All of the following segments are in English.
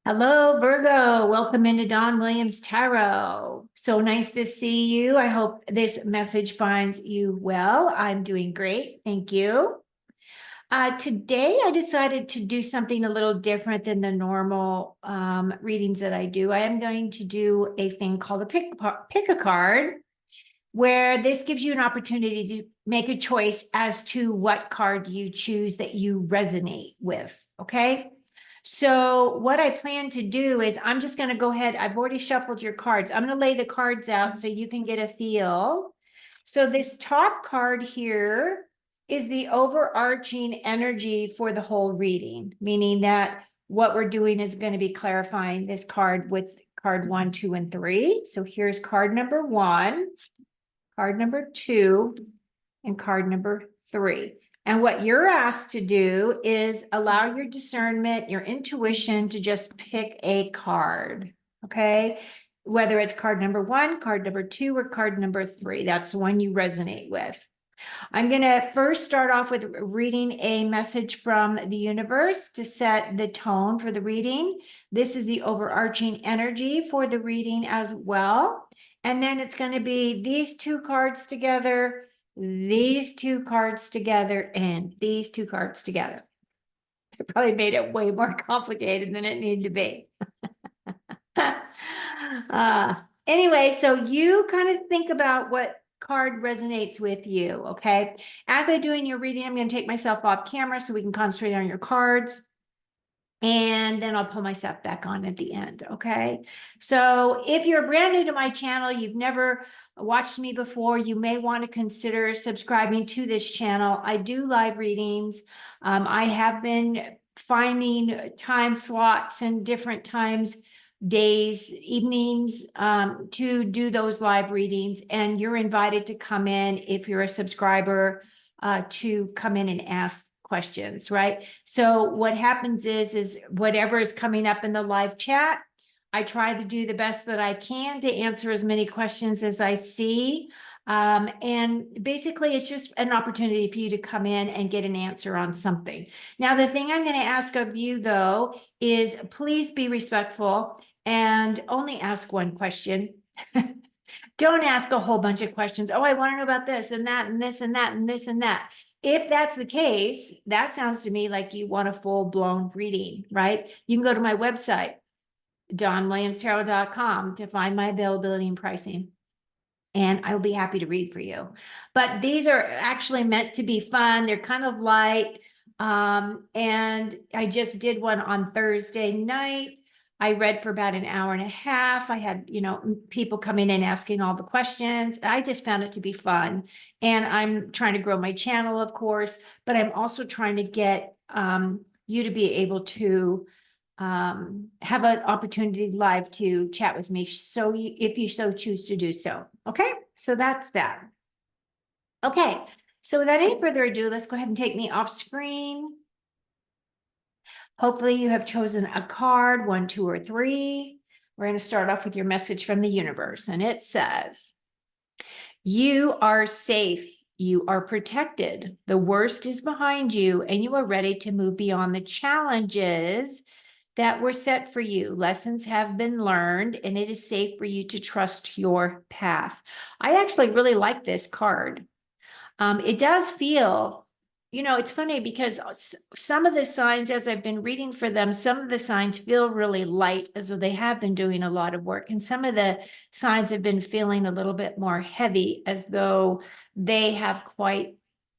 Hello, Virgo. Welcome into Don Williams Tarot. So nice to see you. I hope this message finds you well. I'm doing great. Thank you. Today, I decided to do something a little different than the normal readings that I do. I am going to do a thing called a pick a card, where this gives you an opportunity to make a choice as to what card you choose that you resonate with. Okay. So what I plan to do is I'm just going to go ahead. I've already shuffled your cards. I'm going to lay the cards out so you can get a feel. So this top card here is the overarching energy for the whole reading, meaning that what we're doing is going to be clarifying this card with card 1, 2, and 3. So here's card number 1, card number 2, and card number 3. And what you're asked to do is allow your discernment, your intuition to just pick a card, okay? Whether it's card number 1, card number 2, or card number 3, that's the one you resonate with. I'm going to first start off with reading a message from the universe to set the tone for the reading. This is the overarching energy for the reading as well. And then it's going to be these two cards together, these two cards together, and these two cards together. I probably made it way more complicated than it needed to be. Anyway, so you kind of think about what card resonates with you, okay? As I'm doing your reading, I'm going to take myself off camera so we can concentrate on your cards. And then I'll pull myself back on at the end, okay? So if you're brand new to my channel, you've never watched me before, you may want to consider subscribing to this channel. I do live readings. I have been finding time slots and different times, days, evenings, to do those live readings. And you're invited to come in if you're a subscriber, to come in and ask questions, right? So what happens is whatever is coming up in the live chat, I try to do the best that I can to answer as many questions as I see. And basically, it's just an opportunity for you to come in and get an answer on something. Now, the thing I'm going to ask of you, though, is please be respectful and only ask one question. Don't ask a whole bunch of questions. Oh, I want to know about this and that and this and that and this and that. If that's the case, that sounds to me like you want a full-blown reading, right? You can go to my website, donwilliamstarot.com, to find my availability and pricing. And I will be happy to read for you. But these are actually meant to be fun. They're kind of light. And I just did one on Thursday night. I read for about an hour and a half. I had, people coming in asking all the questions. I just found it to be fun. And I'm trying to grow my channel, of course, but I'm also trying to get you to be able to have an opportunity live to chat with me. So if you so choose to do so. Okay, so that's that. Okay, so without any further ado, let's go ahead and take me off screen. Hopefully you have chosen a card, 1, 2, or 3. We're going to start off with your message from the universe, and it says, you are safe. You are protected. The worst is behind you, and you are ready to move beyond the challenges that were set for you. Lessons have been learned, and it is safe for you to trust your path. I actually really like this card. It does feel, it's funny because some of the signs, as I've been reading for them, some of the signs feel really light, as though they have been doing a lot of work. And some of the signs have been feeling a little bit more heavy, as though they have quite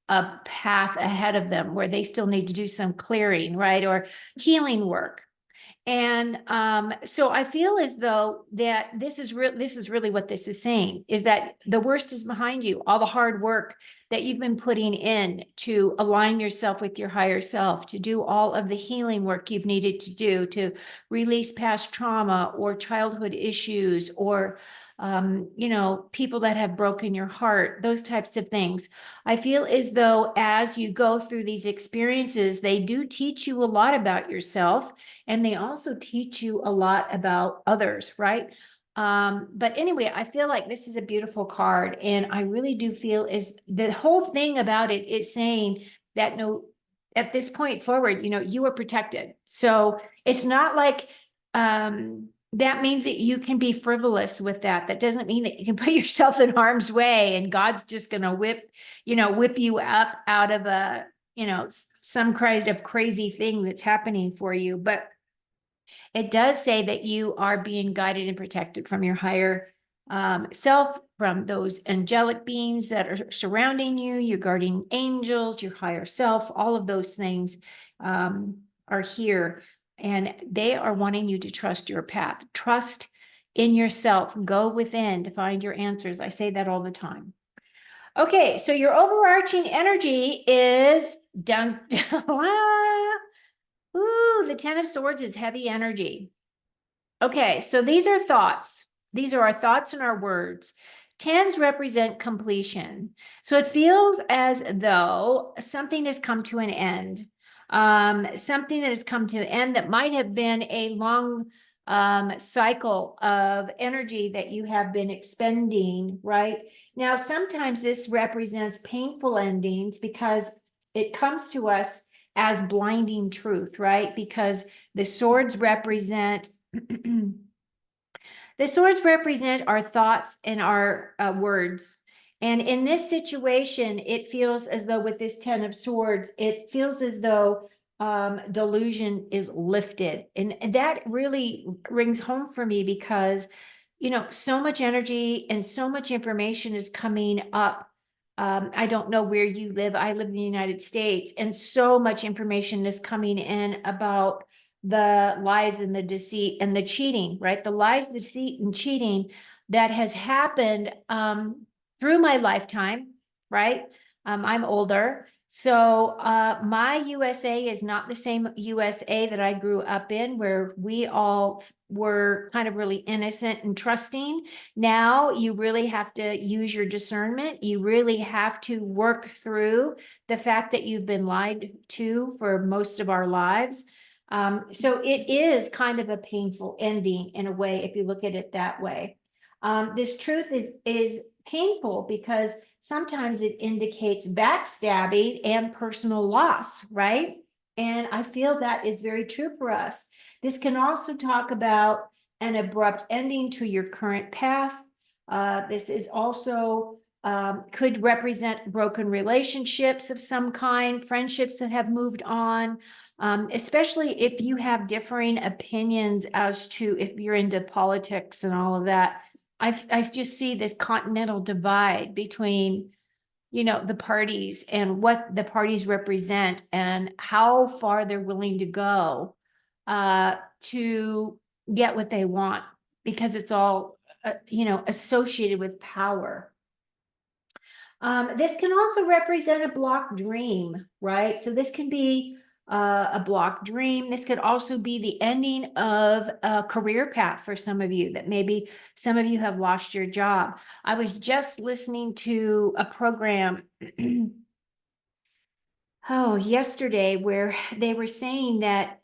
a path ahead of them where they still need to do some clearing, right? Or healing work. And so I feel as though that this is really what this is saying, is that the worst is behind you. All the hard work that you've been putting in to align yourself with your higher self, to do all of the healing work you've needed to do, to release past trauma or childhood issues, or people that have broken your heart, those types of things. I feel as though as you go through these experiences, they do teach you a lot about yourself, and they also teach you a lot about others, right? But anyway, I feel like this is a beautiful card, and I really do feel is the whole thing about it is saying that at this point forward, you are protected. So it's not like that means that you can be frivolous with that. That doesn't mean that you can put yourself in harm's way and God's just going to whip you up out of a, some kind of crazy thing that's happening for you. But it does say that you are being guided and protected from your higher self, from those angelic beings that are surrounding you, your guardian angels, your higher self, all of those things are here. And they are wanting you to trust your path. Trust in yourself. Go within to find your answers. I say that all the time. Okay, so your overarching energy is dun, ooh, the 10 of Swords is heavy energy. Okay, so these are thoughts. These are our thoughts and our words. Tens represent completion. So it feels as though something has come to an end. Something that has come to an end that might have been a long cycle of energy that you have been expending, right? Now, sometimes this represents painful endings because it comes to us as blinding truth, right? Because the swords represent the swords represent our thoughts and our words. And in this situation, it feels as though with this 10 of Swords, it feels as though delusion is lifted. And that really rings home for me because, so much energy and so much information is coming up. I don't know where you live. I live in the United States, and so much information is coming in about the lies and the deceit and the cheating, right? The lies, the deceit, and cheating that has happened through my lifetime, right? I'm older. So my USA is not the same USA that I grew up in, where we all were kind of really innocent and trusting. Now you really have to use your discernment. You really have to work through the fact that you've been lied to for most of our lives. So it is kind of a painful ending in a way, if you look at it that way. This truth is painful because sometimes it indicates backstabbing and personal loss, right? And I feel that is very true for us. This can also talk about an abrupt ending to your current path. This is also could represent broken relationships of some kind, friendships that have moved on, especially if you have differing opinions as to if you're into politics and all of that. I just see this continental divide between, the parties and what the parties represent and how far they're willing to go to get what they want, because it's all, associated with power. This can also represent a blocked dream, right? So this can be a blocked dream. This could also be the ending of a career path for some of you, that maybe some of you have lost your job. I was just listening to a program yesterday, where they were saying that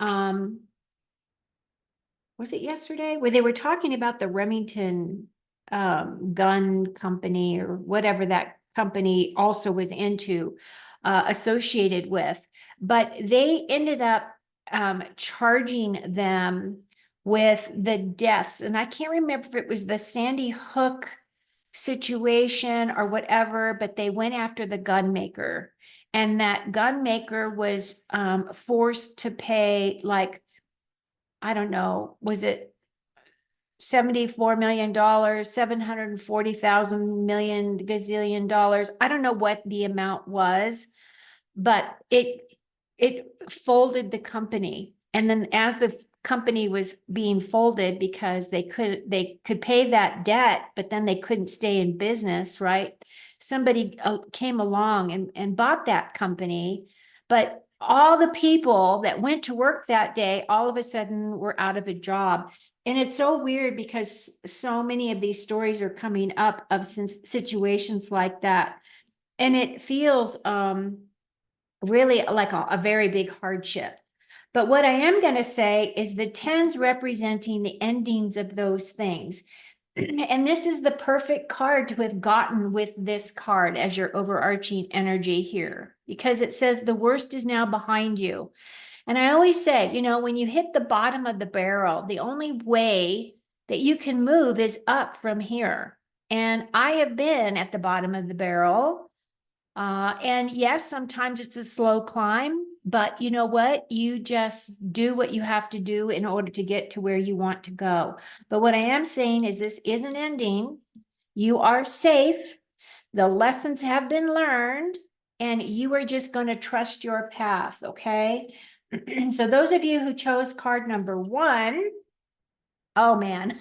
was it yesterday, where they were talking about the Remington gun company, or whatever that company also was into, associated with, but they ended up charging them with the deaths. And I can't remember if it was the Sandy Hook situation or whatever, but they went after the gun maker, and that gun maker was forced to pay, like, I don't know, was it $74 million, 740,000 million gazillion dollars? I don't know what the amount was, but it folded the company. And then as the company was being folded, because they could pay that debt, but then they couldn't stay in business, right? Somebody came along and bought that company, but all the people that went to work that day, all of a sudden were out of a job. And it's so weird because so many of these stories are coming up of situations like that. And it feels really like a very big hardship. But what I am going to say is the tens representing the endings of those things. And this is the perfect card to have gotten with this card as your overarching energy here, because it says the worst is now behind you. And I always say, when you hit the bottom of the barrel, the only way that you can move is up from here. And I have been at the bottom of the barrel. And yes, sometimes it's a slow climb, but you know what? You just do what you have to do in order to get to where you want to go. But what I am saying is this isn't ending. You are safe. The lessons have been learned, and you are just going to trust your path. Okay. So those of you who chose card number 1, oh man.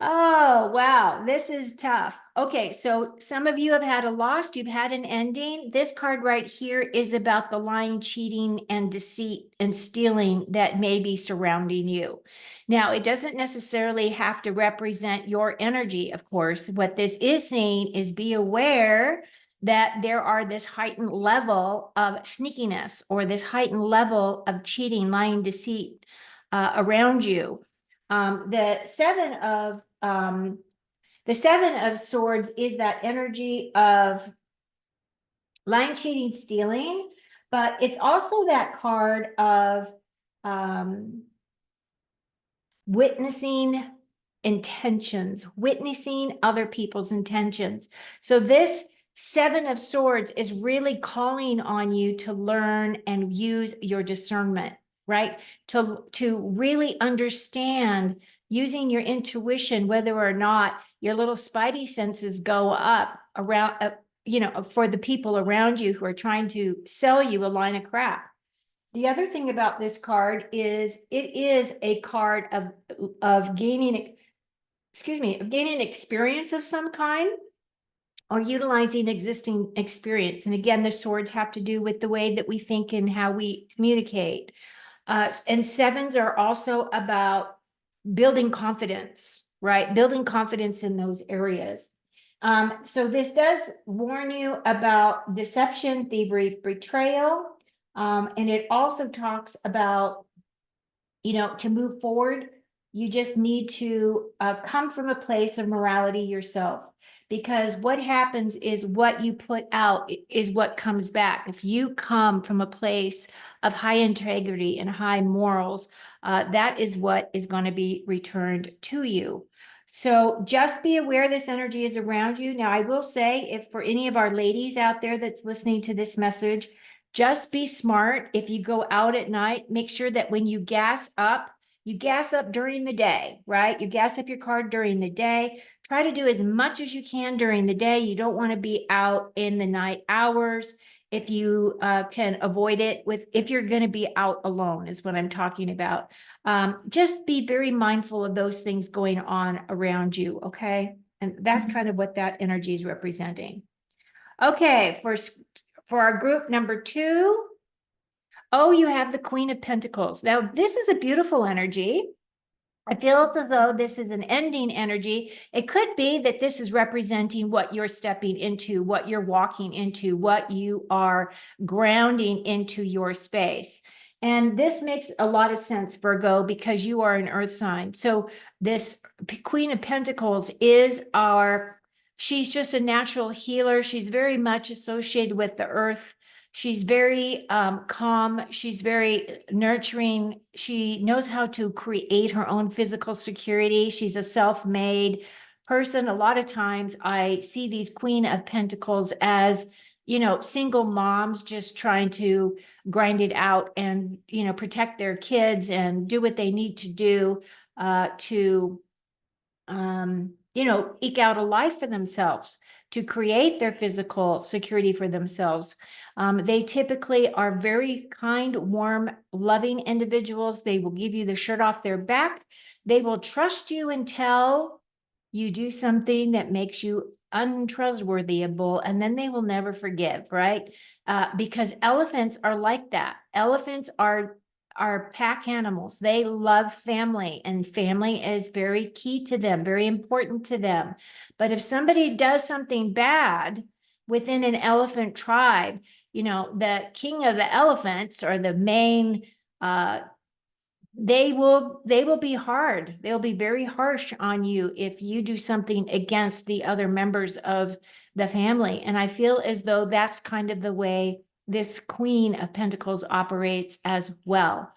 Oh, wow. This is tough. Okay, so some of you have had a loss, you've had an ending. This card right here is about the lying, cheating, and deceit and stealing that may be surrounding you. Now, it doesn't necessarily have to represent your energy, of course. What this is saying is be aware that there are this heightened level of sneakiness or this heightened level of cheating, lying, deceit around you. The 7 of Swords is that energy of lying, cheating, stealing, but it's also that card of witnessing intentions, witnessing other people's intentions. So this 7 of Swords is really calling on you to learn and use your discernment, right? To really understand using your intuition, whether or not your little spidey senses go up around, for the people around you who are trying to sell you a line of crap. The other thing about this card is it is a card of gaining, of gaining experience of some kind or utilizing existing experience. And again, the swords have to do with the way that we think and how we communicate. And 7s are also about building confidence, right? Building confidence in those areas. So this does warn you about deception, thievery, betrayal. And it also talks about, to move forward, you just need to come from a place of morality yourself. Because what happens is what you put out is what comes back. If you come from a place of high integrity and high morals, that is what is going to be returned to you. So just be aware this energy is around you. Now, I will say, if for any of our ladies out there that's listening to this message, just be smart. If you go out at night, make sure that when you gas up during the day, right? You gas up your car during the day. Try to do as much as you can during the day. You don't want to be out in the night hours if you can avoid it. If you're going to be out alone is what I'm talking about. Just be very mindful of those things going on around you, okay? And that's kind of what that energy is representing. Okay, for our group number 2, oh, you have the Queen of Pentacles. Now, this is a beautiful energy. I feel as though this is an ending energy. It could be that this is representing what you're stepping into, what you're walking into, what you are grounding into your space. And this makes a lot of sense, Virgo, because you are an earth sign. So this Queen of Pentacles she's just a natural healer. She's very much associated with the earth. She's very calm. She's very nurturing. She knows how to create her own physical security. She's a self-made person. A lot of times I see these Queen of Pentacles as, single moms just trying to grind it out and, protect their kids and do what they need to do to eke out a life for themselves, to create their physical security for themselves. They typically are very kind, warm, loving individuals. They will give you the shirt off their back. They will trust you until you do something that makes you untrustworthyable, and then they will never forgive, right? Because elephants are like that. Elephants are pack animals. They love family, and family is very key to them, very important to them. But if somebody does something bad within an elephant tribe, the king of the elephants or the main, they will be hard. They'll be very harsh on you if you do something against the other members of the family. And I feel as though that's kind of the way this Queen of Pentacles operates as well.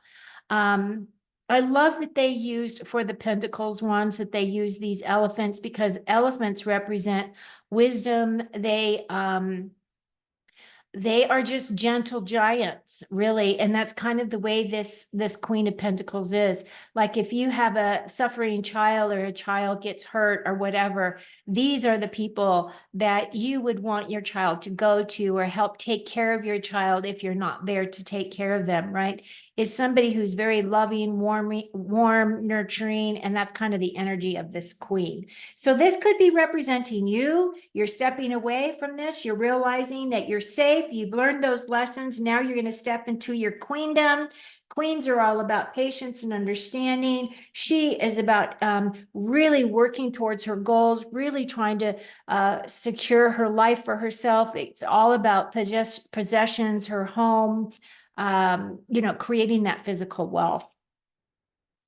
I love that they used for the Pentacles ones, that they use these elephants, because elephants represent wisdom. They are just gentle giants, really. And that's kind of the way this Queen of Pentacles is. Like if you have a suffering child or a child gets hurt or whatever, these are the people that you would want your child to go to or help take care of your child if you're not there to take care of them, right? Is somebody who's very loving, warm, nurturing, and that's kind of the energy of this Queen. So this could be representing you. You're stepping away from this. You're realizing that you're safe. You've learned those lessons. Now you're going to step into your queendom. Queens are all about patience and understanding. She is about really working towards her goals, really trying to secure her life for herself. It's all about possessions, her home, creating that physical wealth.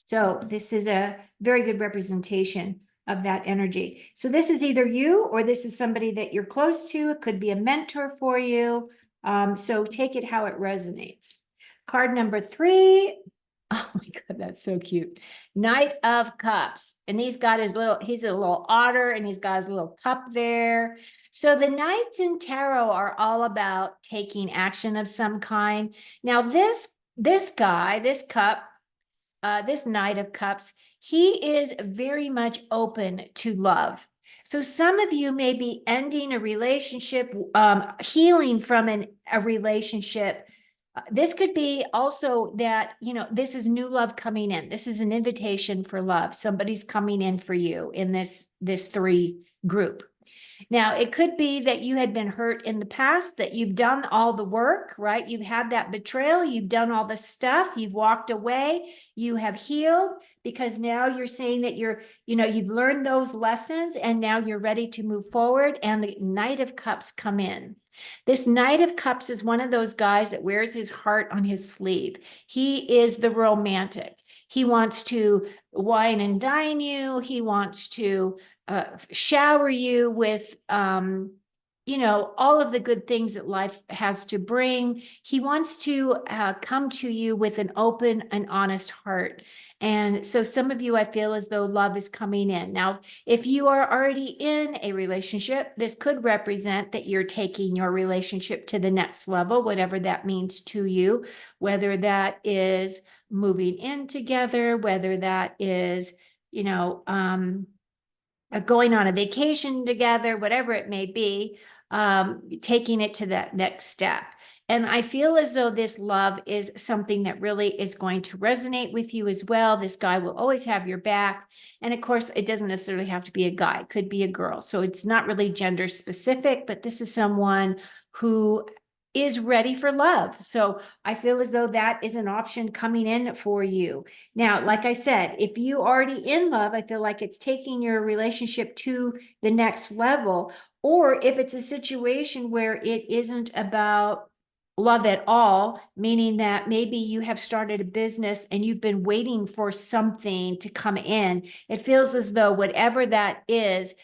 So this is a very good representation of that energy. So this is either you or this is somebody that you're close to. It could be a mentor for you. So take it how it resonates. Card number 3. Oh my God, that's so cute. Knight of Cups. And he's a little otter and he's got his little cup there. So the Knights in Tarot are all about taking action of some kind. Now this guy, this cup, this Knight of Cups, he is very much open to love. So some of you may be ending a relationship, healing from a relationship. This could be also that, this is new love coming in. This is an invitation for love. Somebody's coming in for you in this 3 group. Now, it could be that you had been hurt in the past, that you've done all the work, right? You've had that betrayal, you've done all the stuff, you've walked away, you have healed, because now you're saying that you've learned those lessons and now you're ready to move forward, and the Knight of Cups come in. This Knight of Cups is one of those guys that wears his heart on his sleeve. He is the romantic. He wants to wine and dine you. He wants to shower you with, all of the good things that life has to bring. He wants to come to you with an open and honest heart. And so some of you, I feel as though love is coming in. Now, if you are already in a relationship, this could represent that you're taking your relationship to the next level, whatever that means to you, whether that is moving in together, whether that is, going on a vacation together, whatever it may be, taking it to that next step. And I feel as though this love is something that really is going to resonate with you as well. This guy will always have your back. And of course, it doesn't necessarily have to be a guy. It could be a girl. So it's not really gender specific, but this is someone who is ready for love. So I feel as though that is an option coming in for you. Now, like I said, if you already in love, I feel like it's taking your relationship to the next level. Or if it's a situation where it isn't about love at all, meaning that maybe you have started a business and you've been waiting for something to come in. It feels as though whatever that is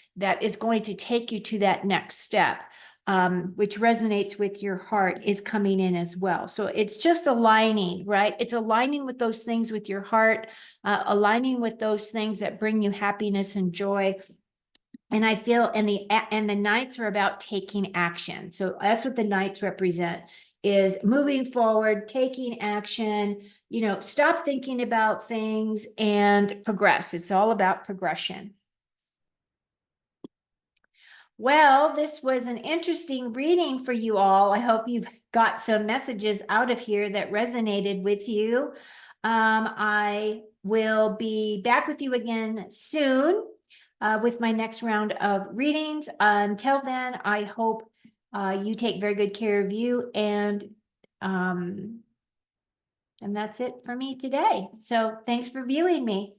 going to take you to that next step. Which resonates with your heart, is coming in as well. So it's just aligning, right? It's aligning with those things with your heart, aligning with those things that bring you happiness and joy. And I feel, and the Knights are about taking action. So that's what the Knights represent, is moving forward, taking action, stop thinking about things and progress. It's all about progression. Well, this was an interesting reading for you all. I hope you've got some messages out of here that resonated with you. I will be back with you again soon with my next round of readings. Until then, I hope you take very good care of you, and that's it for me today. So thanks for viewing me.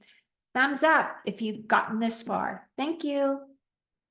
Thumbs up if you've gotten this far. Thank you.